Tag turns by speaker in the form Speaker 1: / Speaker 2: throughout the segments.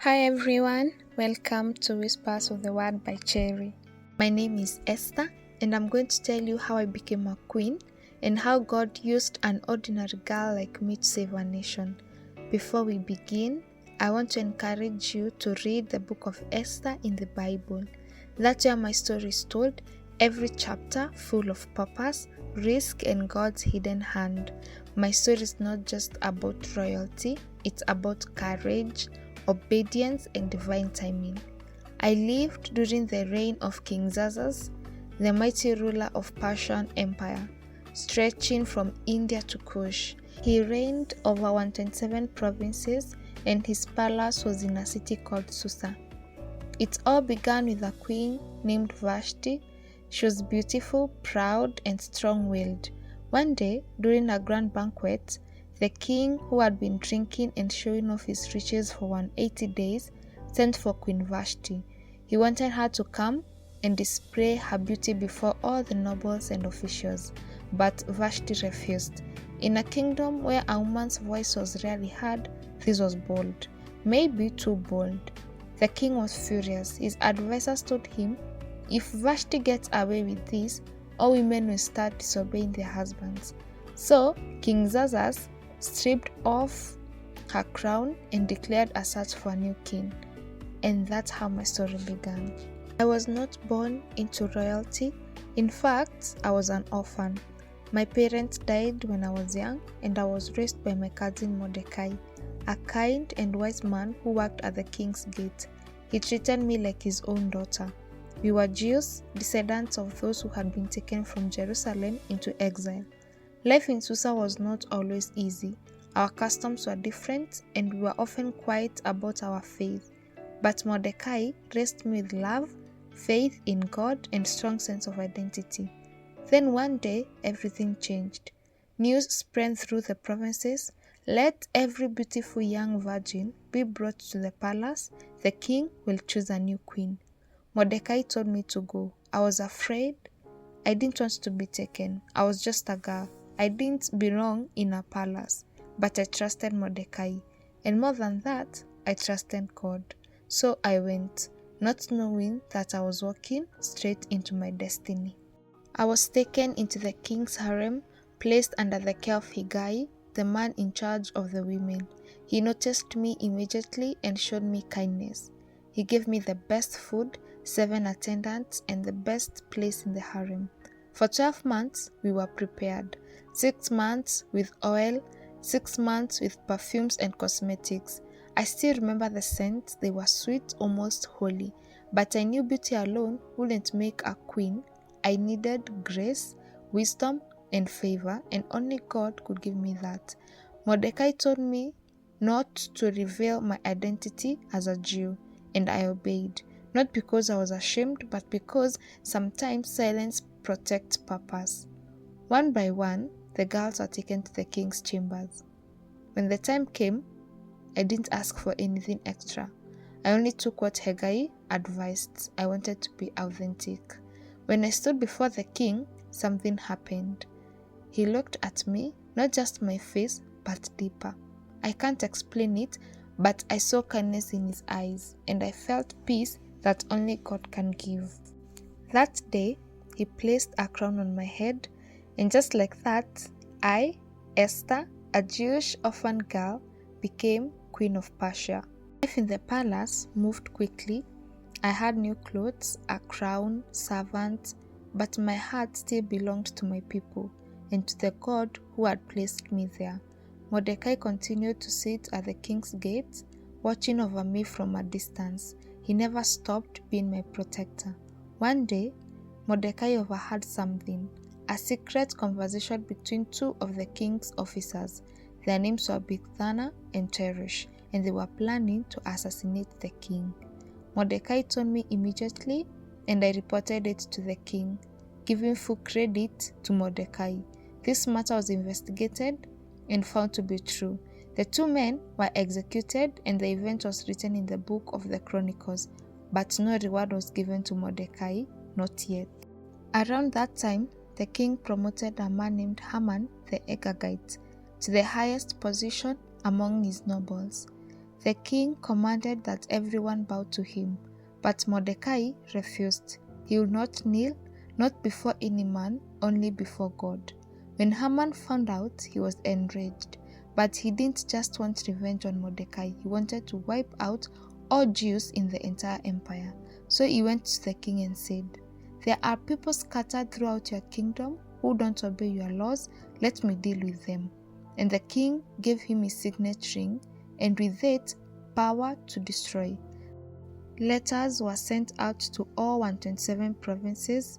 Speaker 1: Hi everyone, welcome to Whispers of the Word by Cherry. My name is Esther and I'm going to tell you how I became a queen and how God used an ordinary girl like me to save a nation. Before we begin, I want to encourage you to read the Book of Esther in the Bible. That's where my story is told, every chapter full of purpose, risk and God's hidden hand. My story is not just about royalty, it's about courage, obedience and divine timing. I lived during the reign of King Xerxes, the mighty ruler of Persian Empire, stretching from India to Kush. He reigned over 127 provinces and his palace was in a city called Susa. It all began with a queen named Vashti. She was beautiful, proud and strong-willed. One day, during a grand banquet, the king, who had been drinking and showing off his riches for 180 days, sent for Queen Vashti. He wanted her to come and display her beauty before all the nobles and officials, but Vashti refused. In a kingdom where a woman's voice was rarely heard, this was bold, maybe too bold. The king was furious. His advisors told him, if Vashti gets away with this, all women will start disobeying their husbands. So King Xerxes stripped off her crown and declared a search for a new king. And that's how my story began. I was not born into royalty. In fact, I was an orphan. My parents died when I was young and I was raised by my cousin Mordecai, a kind and wise man who worked at the king's gate. He treated me like his own daughter. We were Jews, descendants of those who had been taken from Jerusalem into exile. Life in Susa was not always easy. Our customs were different and we were often quiet about our faith. But Mordecai raised me with love, faith in God and strong sense of identity. Then one day, everything changed. News spread through the provinces. Let every beautiful young virgin be brought to the palace. The king will choose a new queen. Mordecai told me to go. I was afraid. I didn't want to be taken. I was just a girl. I didn't belong in a palace. But I trusted Mordecai. And more than that, I trusted God. So I went, not knowing that I was walking straight into my destiny. I was taken into the king's harem, placed under the care of Higai, the man in charge of the women. He noticed me immediately and showed me kindness. He gave me the best food, 7 attendants, and the best place in the harem. For 12 months, we were prepared. 6 months with oil, 6 months with perfumes and cosmetics. I still remember the scents. They were sweet, almost holy. But I knew beauty alone wouldn't make a queen. I needed grace, wisdom, and favor, and only God could give me that. Mordecai told me not to reveal my identity as a Jew, and I obeyed. Not because I was ashamed, but because sometimes silence protects purpose. One by one, the girls were taken to the king's chambers. When the time came, I didn't ask for anything extra. I only took what Hegai advised. I wanted to be authentic. When I stood before the king, something happened. He looked at me, not just my face, but deeper. I can't explain it, but I saw kindness in his eyes, and I felt peace that only God can give. That day, he placed a crown on my head, and just like that, I, Esther, a Jewish orphan girl, became Queen of Persia. Life in the palace moved quickly. I had new clothes, a crown, servants, but my heart still belonged to my people and to the God who had placed me there. Mordecai continued to sit at the king's gate, watching over me from a distance. He never stopped being my protector. One day, Mordecai overheard something, a secret conversation between 2 of the king's officers. Their names were Bigthana and Teresh, and they were planning to assassinate the king. Mordecai told me immediately, and I reported it to the king, giving full credit to Mordecai. This matter was investigated and found to be true. The 2 men were executed and the event was written in the book of the Chronicles, but no reward was given to Mordecai, not yet. Around that time, the king promoted a man named Haman the Agagite to the highest position among his nobles. The king commanded that everyone bow to him, but Mordecai refused. He would not kneel, not before any man, only before God. When Haman found out, he was enraged. But he didn't just want revenge on Mordecai, he wanted to wipe out all Jews in the entire empire. So he went to the king and said, "There are people scattered throughout your kingdom who don't obey your laws. Let me deal with them." And the king gave him his signet ring, and with it, power to destroy. Letters were sent out to all 127 provinces.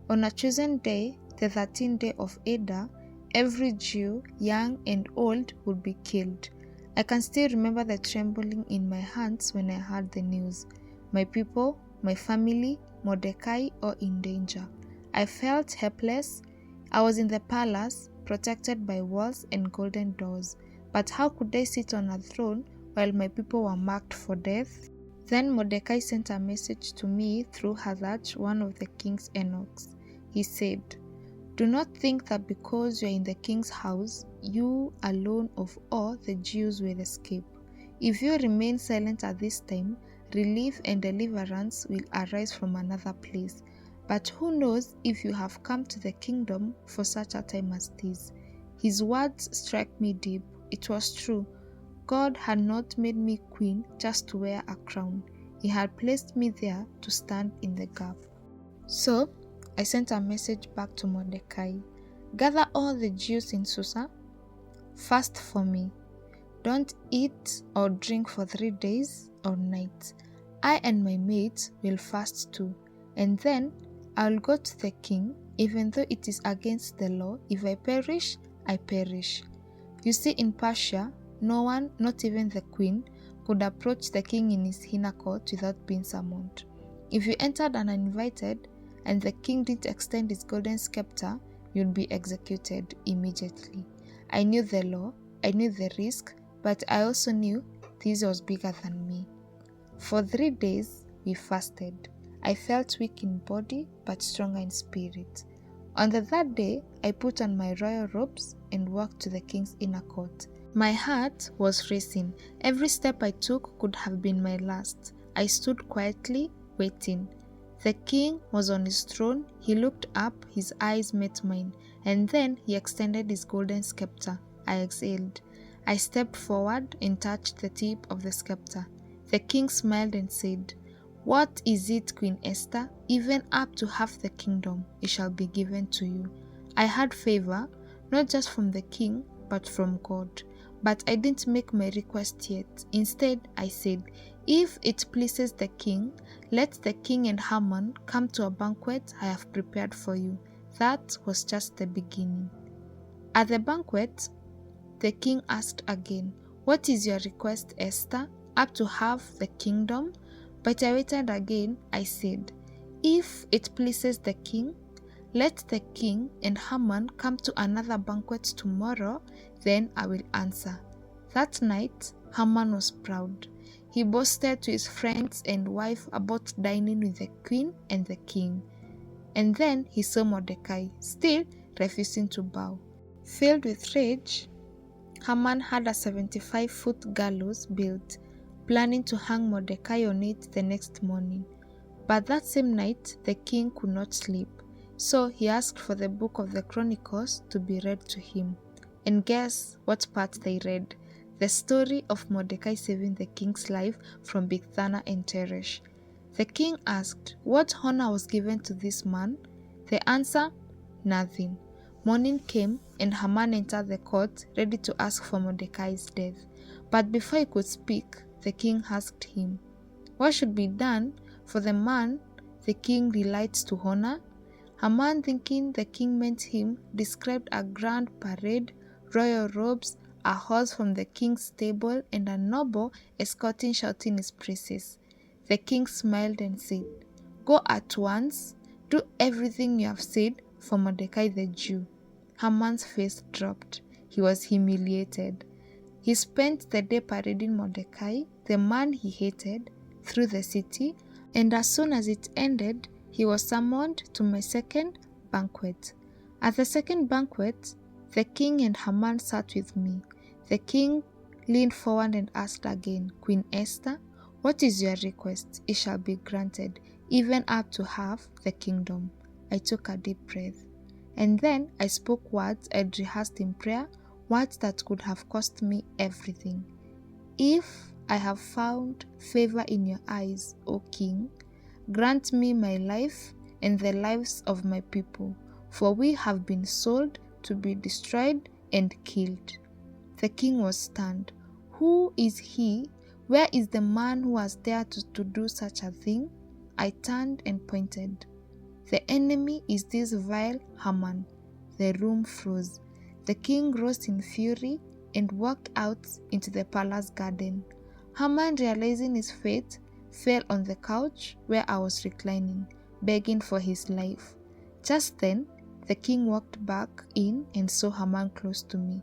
Speaker 1: On a chosen day, the 13th day of Adar, every Jew, young and old, would be killed. I can still remember the trembling in my hands when I heard the news. My people, my family, Mordecai, all in danger. I felt helpless. I was in the palace, protected by walls and golden doors. But how could I sit on a throne while my people were marked for death? Then Mordecai sent a message to me through Hathach, one of the king's eunuchs. He said, "Do not think that because you are in the king's house, you alone of all the Jews will escape. If you remain silent at this time, relief and deliverance will arise from another place. But who knows if you have come to the kingdom for such a time as this?" His words struck me deep. It was true. God had not made me queen just to wear a crown. He had placed me there to stand in the gap. So, I sent a message back to Mordecai. "Gather all the Jews in Susa. Fast for me. Don't eat or drink for 3 days or nights. I and my maids will fast too. And then I'll go to the king, even though it is against the law. If I perish, I perish." You see, in Persia, no one, not even the queen, could approach the king in his inner court without being summoned. If you entered uninvited and the king didn't extend his golden scepter, you'd be executed immediately. I knew the law, I knew the risk, but I also knew this was bigger than me. For 3 days, we fasted. I felt weak in body, but stronger in spirit. On the third day, I put on my royal robes and walked to the king's inner court. My heart was racing. Every step I took could have been my last. I stood quietly, waiting. The king was on his throne. He looked up, his eyes met mine, and then he extended his golden scepter. I exhaled. I stepped forward and touched the tip of the scepter. The king smiled and said, "What is it, Queen Esther? Even up to half the kingdom, it shall be given to you." I had favor, not just from the king, but from God. But I didn't make my request yet. Instead, I said, "If it pleases the king, let the king and Haman come to a banquet I have prepared for you." That was just the beginning. At the banquet, the king asked again, "What is your request, Esther? Up to half the kingdom?" But I waited again. I said, "If it pleases the king, let the king and Haman come to another banquet tomorrow, then I will answer." That night, Haman was proud. He boasted to his friends and wife about dining with the queen and the king. And then he saw Mordecai, still refusing to bow. Filled with rage, Haman had a 75-foot gallows built, planning to hang Mordecai on it the next morning. But that same night, the king could not sleep. So he asked for the Book of the Chronicles to be read to him. And guess what part they read? The story of Mordecai saving the king's life from Bigthana and Teresh. The king asked, what honor was given to this man? The answer? Nothing. Morning came, and Haman entered the court, ready to ask for Mordecai's death. But before he could speak, the king asked him, what should be done for the man the king delights to honor? Haman, thinking the king meant him, described a grand parade, royal robes, a horse from the king's stable, and a noble escorting shouting his praises. The king smiled and said, go at once, do everything you have said for Mordecai the Jew. Haman's face dropped. He was humiliated. He spent the day parading Mordecai, the man he hated, through the city, and as soon as it ended, he was summoned to my second banquet. At the second banquet, the king and Haman sat with me. The king leaned forward and asked again, Queen Esther, what is your request? It shall be granted, even up to half the kingdom. I took a deep breath. And then I spoke words I'd rehearsed in prayer, words that could have cost me everything. If I have found favor in your eyes, O King, grant me my life and the lives of my people, for we have been sold to be destroyed and killed. The king was stunned. Who is he? Where is the man who was there to do such a thing? I turned and pointed. The enemy is this vile Haman. The room froze. The king rose in fury and walked out into the palace garden. Haman, realizing his fate, fell on the couch where I was reclining, begging for his life. Just then, the king walked back in and saw Haman close to me.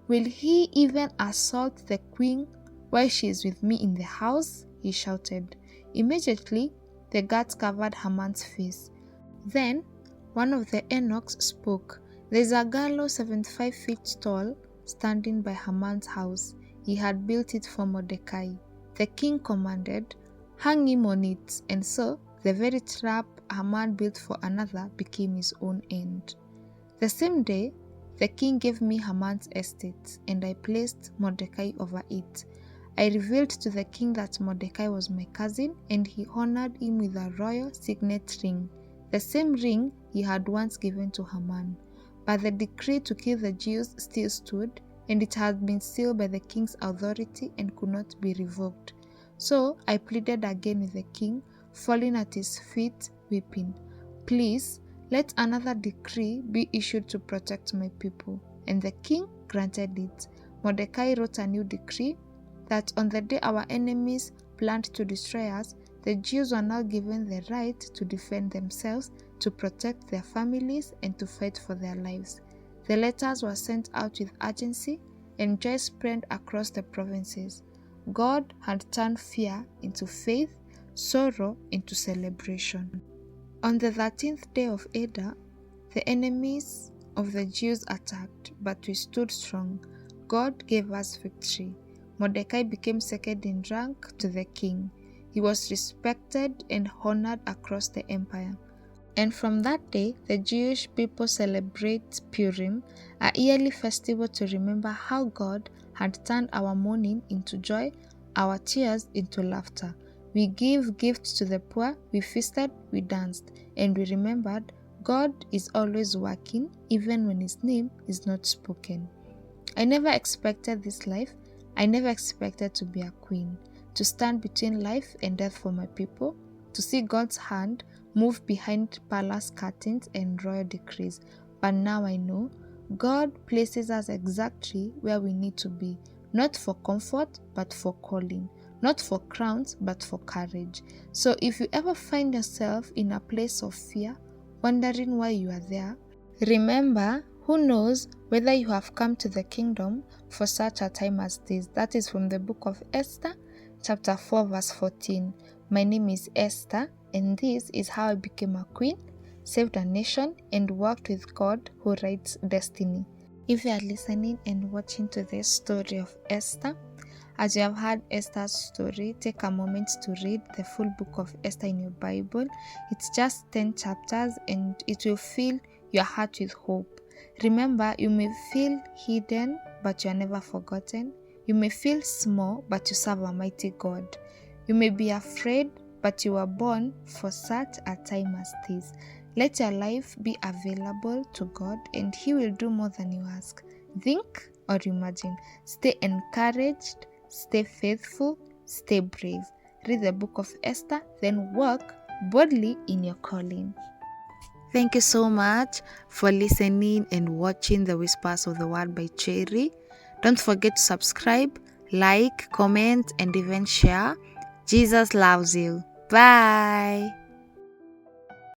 Speaker 1: Will he even assault the queen while she is with me in the house? He shouted. Immediately, the guards covered Haman's face. Then, one of the eunuchs spoke. There's a gallows 75 feet tall standing by Haman's house. He had built it for Mordecai. The king commanded, hang him on it, and so the very trap Haman built for another became his own end. The same day, the king gave me Haman's estate, and I placed Mordecai over it. I revealed to the king that Mordecai was my cousin, and he honored him with a royal signet ring, the same ring he had once given to Haman. But the decree to kill the Jews still stood, and it had been sealed by the king's authority and could not be revoked. So I pleaded again with the king, falling at his feet, weeping, Please, let another decree be issued to protect my people. And the king granted it. Mordecai wrote a new decree that on the day our enemies planned to destroy us, the Jews were now given the right to defend themselves, to protect their families, and to fight for their lives. The letters were sent out with urgency, and joy spread across the provinces. God had turned fear into faith, sorrow into celebration. On the 13th day of Adar, the enemies of the Jews attacked, but we stood strong. God gave us victory. Mordecai became second in rank to the king. He was respected and honored across the empire. And from that day, the Jewish people celebrate Purim, a yearly festival to remember how God had turned our mourning into joy, our tears into laughter. We gave gifts to the poor, we feasted, we danced, and we remembered God is always working, even when His name is not spoken. I never expected this life. I never expected to be a queen, to stand between life and death for my people, to see God's hand move behind palace curtains and royal decrees. But now I know God places us exactly where we need to be, not for comfort, but for calling, not for crowns, but for courage. So if you ever find yourself in a place of fear, wondering why you are there, remember, who knows whether you have come to the kingdom for such a time as this. That is from the Book of Esther, chapter 4, verse 14. My name is Esther, and this is how I became a queen, saved a nation, and worked with God who writes destiny. If you are listening and watching to this story of Esther, as you have heard Esther's story, take a moment to read the full Book of Esther in your Bible. It's just 10 chapters and it will fill your heart with hope. Remember, you may feel hidden, but you are never forgotten. You may feel small, but you serve a mighty God. You may be afraid, but you were born for such a time as this. Let your life be available to God, and He will do more than you ask, think, or imagine. Stay encouraged, stay faithful, stay brave. Read the Book of Esther, then walk boldly in your calling. Thank you so much for listening and watching the Whispers of the Word by Cherry. Don't forget to subscribe, like, comment, and even share. Jesus loves you. Bye.